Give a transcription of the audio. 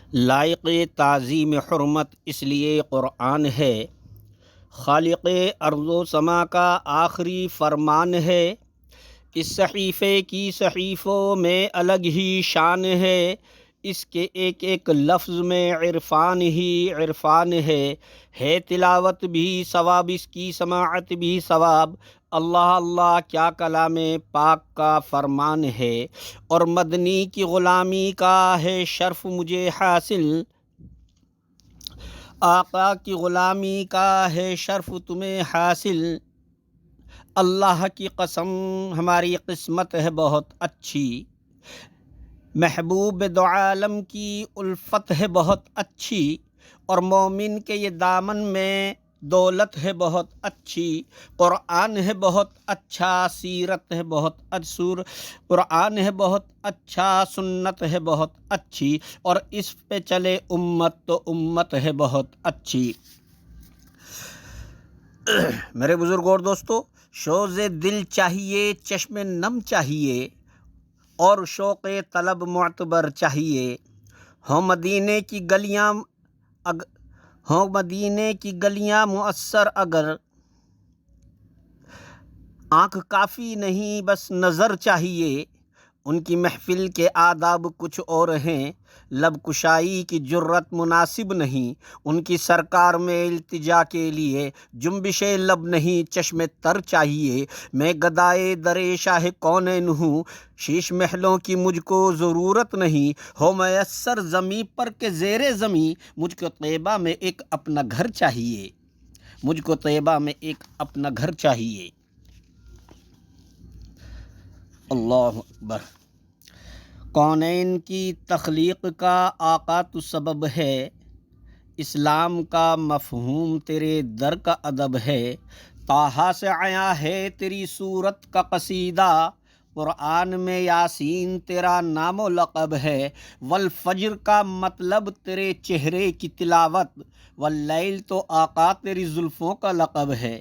لائق تعظیم حرمت اس لیے قرآن ہے، خالق ارض و سما کا آخری فرمان ہے۔ اس صحیفے کی صحیفوں میں الگ ہی شان ہے، اس کے ایک ایک لفظ میں عرفان ہی عرفان ہے تلاوت بھی ثواب، اس کی سماعت بھی ثواب۔ اللہ اللہ کیا کلام پاک کا فرمان ہے، اور مدنی کی غلامی کا ہے شرف مجھے حاصل، آقا کی غلامی کا ہے شرف تمہیں حاصل۔ اللہ کی قسم ہماری قسمت ہے بہت اچھی، محبوب دو عالم کی الفت ہے بہت اچھی، اور مومن کے یہ دامن میں دولت ہے بہت اچھی۔ قرآن ہے بہت اچھا، سیرت ہے بہت قرآن ہے بہت اچھا، سنت ہے بہت اچھی، اور اس پہ چلے امت تو امت ہے بہت اچھی۔ میرے بزرگوں اور دوستو، شوز دل چاہیے، چشم نم چاہیے، اور شوق طلب معتبر چاہیے۔ ہوں مدینے کی گلیاں مؤثر اگر، آنکھ کافی نہیں بس نظر چاہیے۔ ان کی محفل کے آداب کچھ اور ہیں، لب کشائی کی جرت مناسب نہیں۔ ان کی سرکار میں التجا کے لیے جنبش لب نہیں، چشم تر چاہیے۔ میں گدائے در شاہ کونین ہوں، شیش محلوں کی مجھ کو ضرورت نہیں۔ ہو میسر زمیں پر کے زیر زمیں، مجھ کو طیبہ میں ایک اپنا گھر چاہیے، مجھ کو طیبہ میں ایک اپنا گھر چاہیے۔ اللہ اکبر۔ کونین کی تخلیق کا آقا تو سبب ہے، اسلام کا مفہوم تیرے در کا ادب ہے۔ طٰہٰ سے آیا ہے تیری صورت کا قصیدہ، قرآن میں یاسین تیرا نام و لقب ہے۔ والفجر کا مطلب تیرے چہرے کی تلاوت، واللیل تو آقا تیری زلفوں کا لقب ہے۔